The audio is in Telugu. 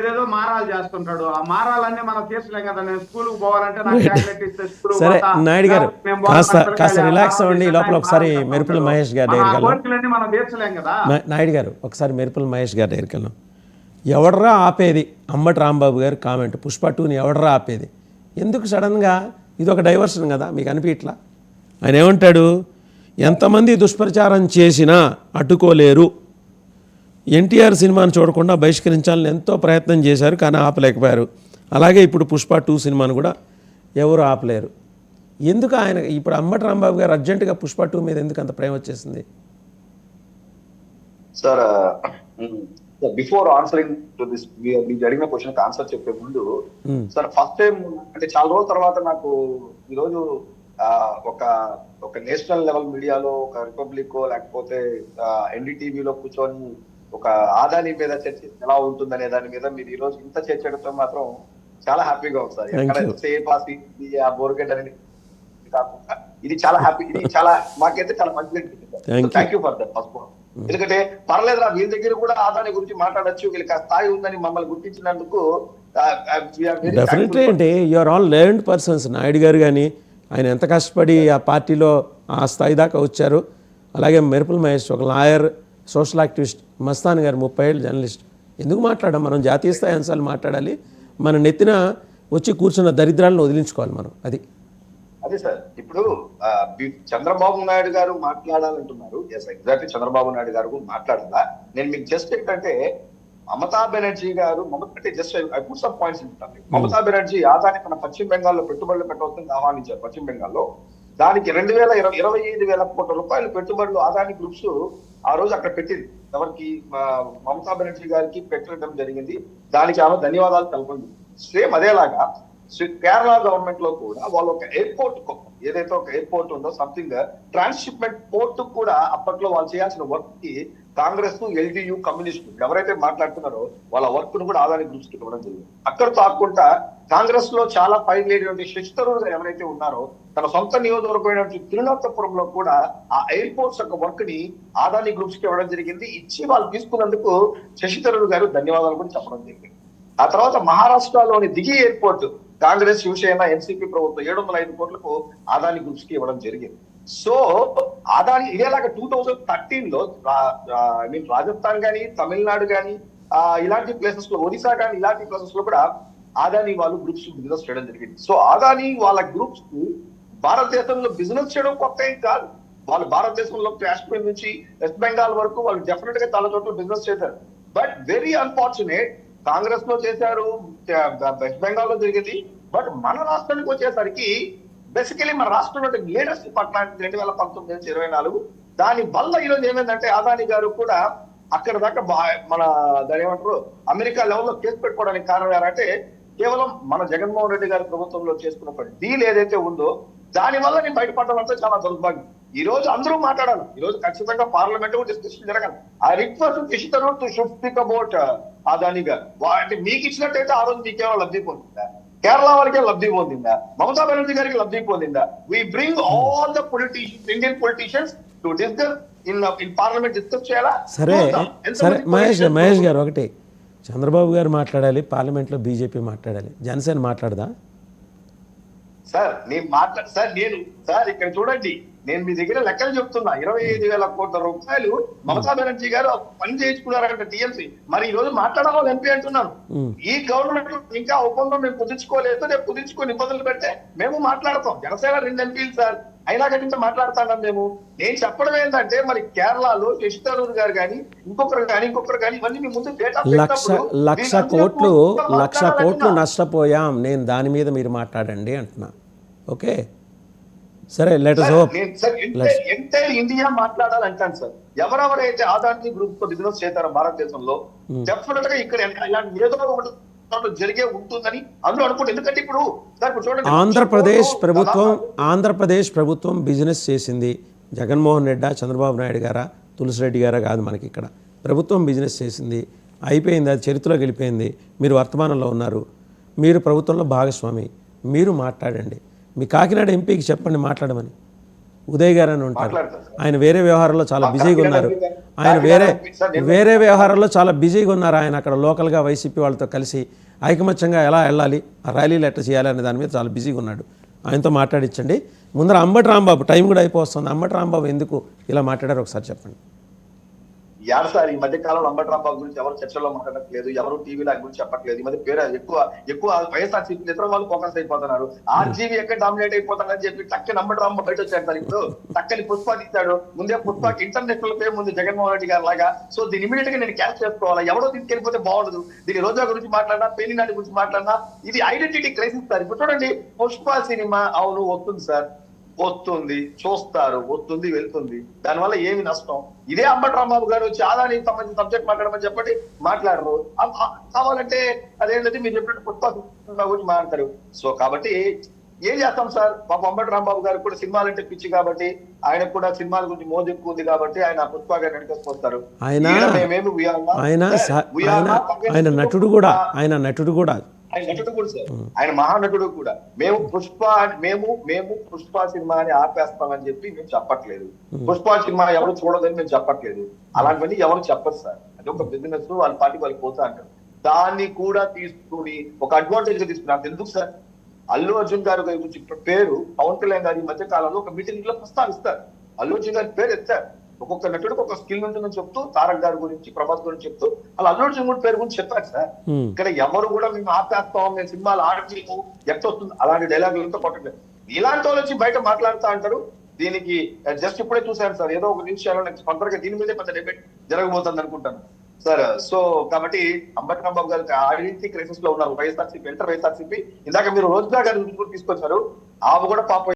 ఏదేదో మారాలు చేస్తుంటాడు. ఆ మారాలన్నీ మనం తీర్చలేం కదా. నేను స్కూల్కి పోవాలంటే నాకు చాక్లెట్ ఇస్తే స్కూల్ సరే పోతా, నాయుడు గారు మేము కాస్త రిలాక్స్ అవ్వండి. ఈ లోపల ఒకసారి మెరుపుల మహేష్ గారి మన దగ్గరికి వెళ్దాం. కోరికలన్నీ మనం తీర్చలేం కదా. నాయుడు గారు ఒకసారి మెరుపుల మహేష్ గారి దగ్గరికి వెళ్దాం. ఎవడరా ఆపేది? అంబటి రాంబాబు గారు కామెంట్, పుష్ప 2ని ఎవడరా ఆపేది? ఎందుకు సడన్గా ఇది ఒక డైవర్షన్ కదా, మీకు అనిపించట్లా? ఆయన ఏమంటాడు, ఎంతమంది దుష్ప్రచారం చేసినా అడ్డుకోలేరు, ఎన్టీఆర్ సినిమాను చూడకుండా బహిష్కరించాలని ఎంతో ప్రయత్నం చేశారు కానీ ఆపలేకపోయారు, అలాగే ఇప్పుడు పుష్ప 2 సినిమాను కూడా ఎవరు ఆపలేరు. ఎందుకు ఆయన ఇప్పుడు అంబటి రాంబాబు గారు అర్జెంటుగా పుష్ప 2 మీద ఎందుకు అంత ప్రేమ వచ్చేసింది? Sir before answering to this మీకు అడిగిన క్వశ్చన్ ఆన్సర్ చెప్పే ముందు సార్, ఫస్ట్ టైం అంటే చాలా రోజుల తర్వాత నాకు ఈరోజు ఒక నేషనల్ లెవెల్ మీడియాలో ఒక రిపబ్లిక్ లేకపోతే ఎన్డీటీవీలో కూర్చొని ఒక ఆదాని మీద చర్చ ఎలా ఉంటుందనే దాని మీద మీరు ఈ రోజు ఇంత చర్చ మాత్రం చాలా హ్యాపీగా ఉంది సార్. ఎక్కడ సేఫ్ ఆ బోర్గెట్ అనేది కాకుండా ఇది చాలా హ్యాపీ, ఇది చాలా మాకైతే చాలా మంచిగా అనిపించింది. Thank you for that first. ఎందుకంటే పర్లేదురా వీళ్ళ దగ్గర కూడా ఆదాని గురించి మాట్లాడచ్చు, వీళ్ళకి ఆ స్థాయి ఉందని మమ్మల్ని గుర్తించినందుకు డెఫినెట్లీ. అంటే you are all learned persons. Naidu గారు కానీ ఆయన ఎంత కష్టపడి ఆ పార్టీలో ఆ స్థాయి దాకా వచ్చారు. అలాగే మెరుపుల మహేష్ ఒక లాయర్, సోషల్ యాక్టివిస్ట్, మస్తాన్ గారు 30 ఏళ్ళు జర్నలిస్ట్. ఎందుకు మాట్లాడడం? మనం జాతీయ స్థాయి అంశాలు మాట్లాడాలి. మన నెత్తిన వచ్చి కూర్చున్న దరిద్రాలను వదిలించుకోవాలి మనం. అదే సార్, ఇప్పుడు చంద్రబాబు నాయుడు గారు మాట్లాడాలంటున్నారు. ఎస్ ఎగ్జాక్ట్లీ, చంద్రబాబు నాయుడు గారు మాట్లాడాలా. నేను మీకు జస్ట్ ఏంటంటే మమతా బెనర్జీ గారు అంటే just I put some points ఉంటాను. మమతా బెనర్జీ ఆదాని తన పశ్చిమ బెంగాల్లో పెట్టుబడులు పెట్టవలసింది ఆహ్వానించారు. పశ్చిమ బెంగాల్లో దానికి 25,000 కోట్ల రూపాయలు పెట్టుబడులు ఆదాని గ్రూప్స్ ఆ రోజు అక్కడ పెట్టింది. ఎవరికి? మమతా బెనర్జీ గారికి పెట్టడం జరిగింది. దానికి ఆమె ధన్యవాదాలు తెలపండి. సేమ్ అదేలాగా కేరళ గవర్నమెంట్ లో కూడా వాళ్ళు ఒక ఎయిర్పోర్ట్, ఏదైతే ఒక ఎయిర్పోర్ట్ ఉందో సంథింగ్ ట్రాన్స్షిప్మెంట్ పోర్ట్ కూడా అప్పట్లో వాళ్ళు చేయాల్సిన వర్క్ కి కాంగ్రెస్, ఎల్డీయూ, కమ్యూనిస్టు ఎవరైతే మాట్లాడుతున్నారో వాళ్ళ వర్క్ ను కూడా ఆదాని గ్రూప్స్ కి ఇవ్వడం జరిగింది. అక్కడ కాకుండా కాంగ్రెస్ లో చాలా పైన లేనటువంటి శశి థరూర్ ఎవరైతే ఉన్నారో తన సొంత నియోజకవర్గమైనటువంటి తిరువనంతపురంలో కూడా ఆ ఎయిర్పోర్ట్స్ యొక్క వర్క్ ని ఆదాని గ్రూప్స్ కి ఇవ్వడం జరిగింది. ఇచ్చి వాళ్ళు తీసుకున్నందుకు శశి థరూర్ గారు ధన్యవాదాలు కూడా చెప్పడం జరిగింది. ఆ తర్వాత మహారాష్ట్రలోని దిగి ఎయిర్పోర్ట్ కాంగ్రెస్, శివసేన, ఎన్సీపీ ప్రభుత్వం 705 కోట్లకు ఆదాని గ్రూప్స్ కి ఇవ్వడం జరిగింది. సో ఆదాని ఇదేలాగా 2013 లో ఐ మీన్ రాజస్థాన్ గానీ, తమిళనాడు గానీ, ఇలాంటి ప్లేసెస్ లో, ఒడిశా గానీ ఇలాంటి ప్లేసెస్ లో కూడా ఆదాని వాళ్ళు గ్రూప్స్ బిజినెస్ చేయడం జరిగింది. సో ఆదాని వాళ్ళ గ్రూప్స్ కి భారతదేశంలో బిజినెస్ చేయడం కొత్త ఏం కాదు. వాళ్ళు భారతదేశంలో కాశ్మీర్ నుంచి వెస్ట్ బెంగాల్ వరకు వాళ్ళు డెఫినెట్ గా చాలా చోట్ల బిజినెస్ చేశారు. బట్ వెరీ అన్ఫార్చునేట్, కాంగ్రెస్ లో చేశారు, వెస్ట్ బెంగాల్ లో జరిగింది. బట్ మన రాష్ట్రానికి వచ్చేసరికి బేసికలీ మన రాష్ట్రంలో లీడర్షిప్ పట్ల 2019 నుంచి 24 దాని వల్ల ఈరోజు ఏమైందంటే ఆదాని గారు కూడా అక్కడ దాకా మన దాని ఏమంటారు అమెరికా లెవెల్లో కేసు పెట్టుకోవడానికి కారణం ఏంటంటే కేవలం మన జగన్మోహన్ రెడ్డి గారి ప్రభుత్వంలో చేసుకున్న ఒక డీల్ ఏదైతే ఉందో దాని వల్ల నేను బయటపడడం అంతా చాలా దౌర్భాగ్యం. ఈ రోజు అందరూ మాట్లాడాలి. ఈ రోజు ఖచ్చితంగా పార్లమెంట్ డిస్కషన్ జరగాలి. I request Shashi Tharoor to should speak about Adani గారు. అంటే మీకు ఇచ్చినట్టయితే ఆ రోజు మీకేమో లబ్ధి పొందిందా? కేరళ వారికే లబ్ధి పొందిందా? మమతా బెనర్జీ గారికి లబ్ధి పొందిందా? We bring all the politicians, Indian politicians to discuss in parliament discuss చేయాలా? సరే మహేష్ గారు, ఒకటి చంద్రబాబు గారు మాట్లాడాలి, పార్లమెంట్లో బీజేపీ మాట్లాడాలి, జనసేన మాట్లాడదా? సార్ సార్ ఇక్కడ చూడండి, నేను మీ దగ్గర లెక్కలు చెప్తున్నా. 25,000 కోట్ల రూపాయలు మమతా బెనర్జీ గారు పని చేయించుకున్నారంటే టీఎంసీ. మరి ఈ రోజు మాట్లాడాలి ఎంపీ అంటున్నాను. ఈ గవర్నమెంట్ ఇంకా ఒప్పందం మేము కుదుర్చుకోలేదు, రేపు కుదుర్చుకొని ఇబ్బందులు పెడితే మేము మాట్లాడతాం. జనసేన 2 ఎంపీలు సార్, అయినా కనుక మాట్లాడుతున్నాం మేము. నేను చెప్పడం ఏంటంటే మరి కేరళలో శశి థరూర్ గారు కానీ ఇంకొకరు కానీ ఇవన్నీ మీ ముందు డేటా 1,00,000 కోట్లు నష్టపోయాం. నేను దాని మీద మీరు మాట్లాడండి అంటున్నా. ఓకే సరే, let us hope. Entire India మాట్లాడాలంటాను సార్. ఎవరెవరైతే ఆదాని గ్రూప్ తో బిజినెస్ చేస్తారో భారతదేశంలో డెఫినెట్ గా ఇక్కడ ఇలాంటి ఏదో ఒకటి జరిగే ఉంటుందని అందరూ అనుకుంటారు. ఎందుకంటే ఇప్పుడు చూడండి, ఆంధ్రప్రదేశ్ ప్రభుత్వం బిజినెస్ చేసింది. జగన్మోహన్ రెడ్డి, చంద్రబాబు నాయుడు గారా, తులసిరెడ్డి గారా కాదు, మనకి ఇక్కడ ప్రభుత్వం బిజినెస్ చేసింది. అయిపోయింది, అది చరిత్రలోకి వెళ్ళిపోయింది. మీరు వర్తమానంలో ఉన్నారు, మీరు ప్రభుత్వంలో భాగస్వామి, మీరు మాట్లాడండి. మీ కాకినాడ ఎంపీకి చెప్పండి మాట్లాడమని. ఉదయ్ గారు అని ఉంటారు. మాట్లాడతారు సార్. ఆయన వేరే వ్యవహారాల్లో చాలా బిజీగా ఉన్నారు. ఆయన సార్, వేరే వ్యవహారాల్లో చాలా బిజీగా ఉన్నారు. ఆయన అక్కడ లోకల్గా వైసీపీ వాళ్ళతో కలిసి ఐకమత్యంగా ఎలా వెళ్ళాలి, ఆ ర్యాలీలు ఎట్లా చేయాలి అనే దాని మీద చాలా బిజీగా ఉన్నాడు. ఆయనతో మాట్లాడించండి. ముందర అంబటి రాంబాబు టైం కూడా అయిపోతుంది. అంబటి రాంబాబు ఎందుకు ఇలా మాట్లాడారు ఒకసారి చెప్పండి. యారు సార్ ఈ మధ్య కాలంలో అంబటి రాంబాబు గురించి ఎవరు చర్చల్లో మాట్లాడట్లేదు, ఎవరు టీవీలో ఆయన గురించి చెప్పట్లేదు. ఈ మధ్య పేరు ఎక్కువ వైఎస్ఆర్సీపీ ఇతర వాళ్ళు ఫోకస్ అయిపోతున్నారు. ఆర్జీవీ ఎక్కడ డామినేట్ అయిపోతారని చెప్పి టక్కని అంబటి రాంబాబు బయట వచ్చాడు సార్. ఇప్పుడు టక్కని పుష్ప తీశాడు. ముందే పుష్పకి ఇంటర్నేషనల్ ఫేమ్ ఉంది జగన్మోహన్ రెడ్డి గారి లాగా. సో దీని ఇమీడియట్ గా నేను క్యాచ్ చేసుకోవాలా, ఎవరో తీసుకెళ్ళిపోతే బాగుండదు. దీని రోజా గురించి మాట్లాడినా, పెళ్లి నాటి గురించి మాట్లాడినా ఇది ఐడెంటిటీ క్రైసిస్ సార్. ఇప్పుడు చూడండి, పుష్ప సినిమా అవును వస్తుంది సార్, వస్తుంది, చూస్తారు, వస్తుంది, వెళ్తుంది. దానివల్ల ఏమి నష్టం? ఇదే అంబటి రాంబాబు గారు వచ్చి ఆదానికి సంబంధించిన సబ్జెక్ట్ మాట్లాడమని చెప్పండి, మాట్లాడరు. కావాలంటే అదేంటంటే మీరు చెప్పినట్టు పుష్ప గురించి మాట్లాడతారు. సో కాబట్టి ఏం చేస్తాం సార్? పాప అంబటి రాంబాబు గారు కూడా సినిమాలంటే పిచ్చి కాబట్టి, ఆయనకు కూడా సినిమాల గురించి మోజు ఎక్కువ ఉంది కాబట్టి ఆయన పుష్ప గారు నడికేసుకొస్తారు. ఆయన నటుడు కూడా, ఆయన నటుడు కూడా సార్, ఆయన మహానటుడు కూడా. మేము పుష్ప సినిమాని ఆపేస్తామని చెప్పి మేము చెప్పట్లేదు. పుష్ప సినిమా ఎవరు చూడదని మేము చెప్పట్లేదు. అలాంటివన్నీ ఎవరు చెప్పరు సార్. అది ఒక బిజినెస్, వాళ్ళ పార్టీ వాళ్ళు పోతా అంటారు. దాన్ని కూడా తీసుకుని ఒక అడ్వాంటేజ్ గా తీసుకున్నారు. ఎందుకు సార్? అల్లు అర్జున్ గారు గురించి పేరు పవన్ కళ్యాణ్ గారి మధ్య కాలంలో ఒక మీటింగ్ లో ప్రస్తావిస్తారు. అల్లు అర్జున్ గారి పేరు ఎత్తారు. ఒక్కొక్క నటుడికి ఒక స్కిల్ ఉంటుందని చెప్తూ, తారక్ గారి గురించి, ప్రభాస్ గురించి చెప్తూ, అలా అల్లు అర్జున్ కూడా పేరు గురించి చెప్పారు సార్. ఇక్కడ ఎవరు కూడా మేము ఆపేస్తాం, మేము సినిమాలు ఆడలేము, ఎట్టొస్తుంది అలాంటి డైలాగులతో కొట్టలేదు. ఇలాంటి వాళ్ళు వచ్చి బయట మాట్లాడుతూ అంటారు. దీనికి జస్ట్ ఇప్పుడే చూశాను సార్, ఏదో ఒక న్యూస్ ఛానల్ తొందరగా దీని మీదే పెద్ద డిబేట్ జరగబోతుంది అనుకుంటాను సార్. సో కాబట్టి అంబటి రాంబాబు గారికి ఐడెంటిటీ క్రైసిస్ లో ఉన్నారు వైఎస్ఆర్సీపీ, వైఎస్ఆర్సీపీ. ఇందాక మీరు రోజా గారి గురించి తీసుకొచ్చారు. ఆమె కూడా పాపం